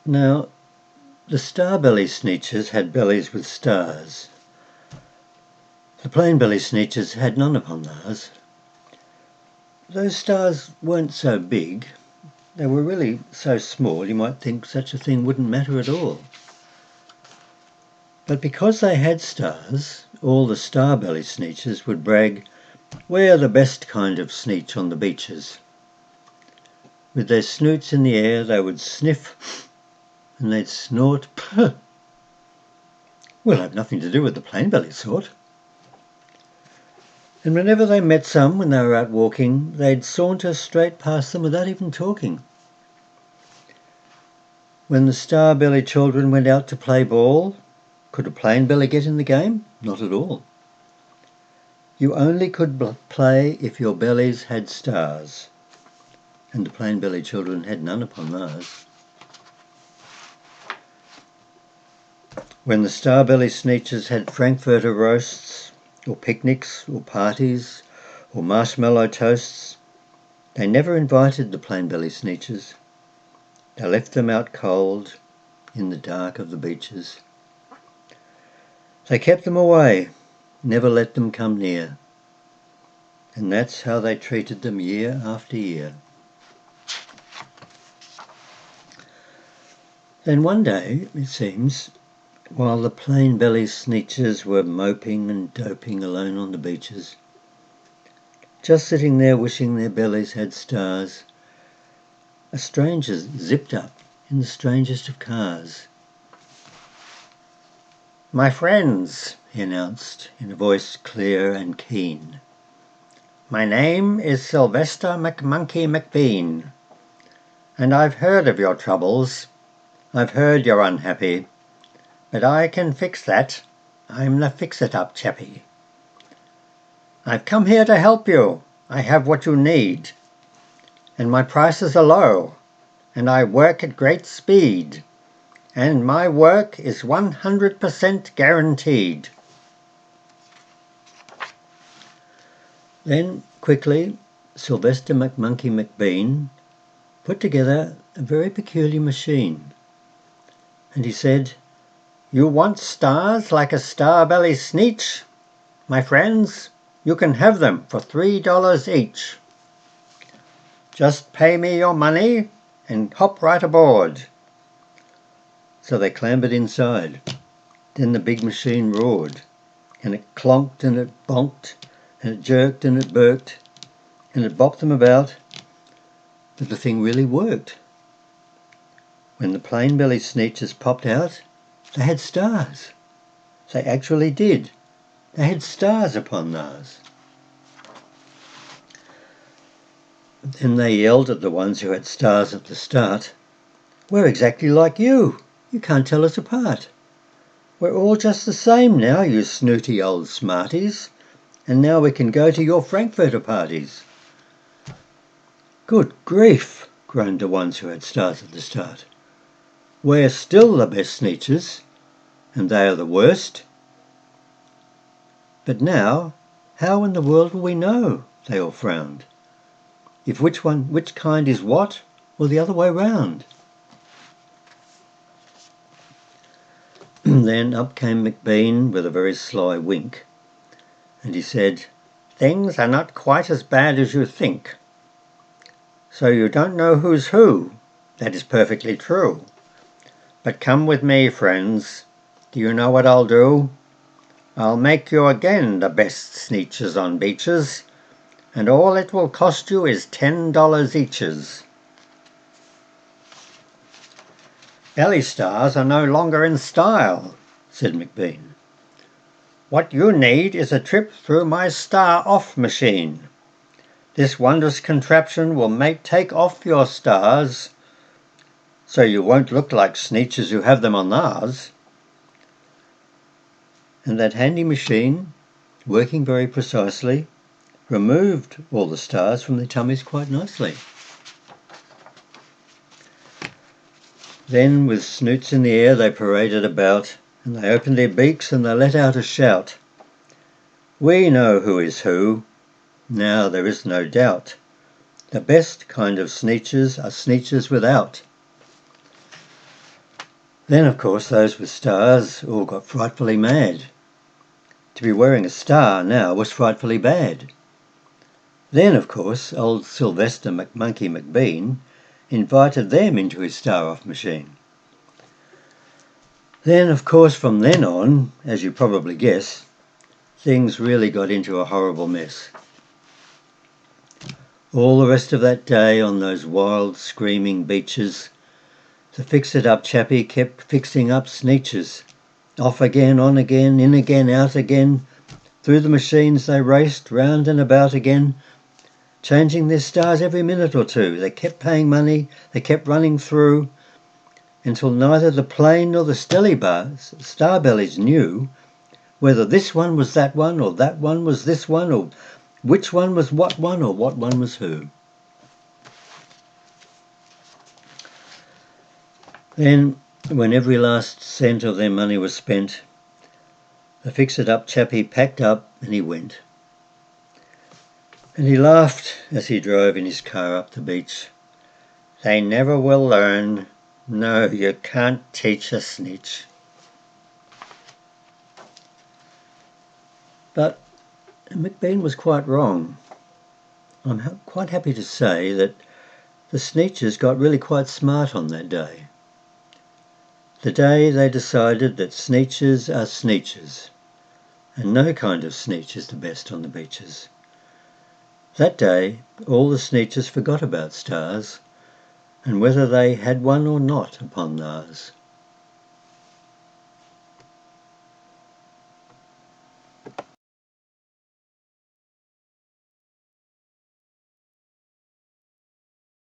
Now, the star-belly Sneetches had bellies with stars. The plain-belly Sneetches had none upon theirs. Those stars weren't so big. They were really so small you might think such a thing wouldn't matter at all. But because they had stars, all the star-belly Sneetches would brag, "We're the best kind of Sneetch on the beaches." With their snoots in the air they would sniff and they'd snort, "Puh! We'll have nothing to do with the plain-belly sort." And whenever they met some when they were out walking, they'd saunter straight past them without even talking. When the star-belly children went out to play ball, could a plain-belly get in the game? Not at all. You only could play if your bellies had stars, and the plain-belly children had none upon those. When the star-belly Sneetches had frankfurter roasts, or picnics, or parties, or marshmallow toasts, they never invited the plain-belly Sneetches. They left them out cold in the dark of the beaches. They kept them away, never let them come near. And that's how they treated them year after year. Then one day, it seems, while the plain-belly Sneetches were moping and doping alone on the beaches, just sitting there wishing their bellies had stars, a stranger zipped up in the strangest of cars. "My friends," he announced in a voice clear and keen, "my name is Sylvester McMonkey McBean, and I've heard of your troubles. I've heard you're unhappy, but I can fix that. I'm the fix-it-up chappie. I've come here to help you. I have what you need, and my prices are low, and I work at great speed, and my work is 100% guaranteed." Then, quickly, Sylvester McMonkey McBean put together a very peculiar machine, and he said, "You want stars like a star-belly Sneetch? My friends, you can have them for $3 each. Just pay me your money and hop right aboard." So they clambered inside. Then the big machine roared, and it clonked and it bonked, and it jerked and it burked, and it bopped them about, but the thing really worked. When the plain-belly Sneetches popped out, they had stars. They actually did. They had stars upon those. Then they yelled at the ones who had stars at the start, "We're exactly like you. You can't tell us apart. We're all just the same now, you snooty old smarties, and now we can go to your frankfurter parties." "Good grief," groaned the ones who had stars at the start. "We're still the best Sneetches, and they are the worst. But now, how in the world will we know?" They all frowned. "If which kind is what, or the other way round?" Then up came McBean with a very sly wink, and he said, "Things are not quite as bad as you think. So you don't know who's who. That is perfectly true. But come with me, friends. Do you know what I'll do? I'll make you again the best Sneetches on beaches, and all it will cost you is $10 eaches." "Belly stars are no longer in style," said McBean. "What you need is a trip through my star-off machine. This wondrous contraption will take off your stars, so you won't look like Sneetches who have them on theirs." And that handy machine, working very precisely, removed all the stars from their tummies quite nicely. Then, with snoots in the air, they paraded about, and they opened their beaks and they let out a shout. "We know who is who. Now there is no doubt. The best kind of Sneetches are Sneetches without." Then, of course, those with stars all got frightfully mad. To be wearing a star now was frightfully bad. Then, of course, old Sylvester McMonkey McBean invited them into his star-off machine. Then, of course, from then on, as you probably guess, things really got into a horrible mess. All the rest of that day on those wild, screaming beaches, the fix-it-up chappie kept fixing up Sneetches. Off again, on again, in again, out again. Through the machines they raced, round and about again, changing their stars every minute or two. They kept paying money, they kept running through, until neither the plane nor the starbellies knew whether this one was that one, or that one was this one, or which one was what one, or what one was who. Then, when every last cent of their money was spent, the fix-it-up chappie packed up and he went. And he laughed as he drove in his car up the beach. They never will learn. No, you can't teach a Sneetch. But McBean was quite wrong. I'm quite happy to say that the Sneetches got really quite smart on that day. The day they decided that Sneetches are Sneetches, and no kind of Sneetch is the best on the beaches. That day all the Sneetches forgot about stars, and whether they had one or not upon theirs.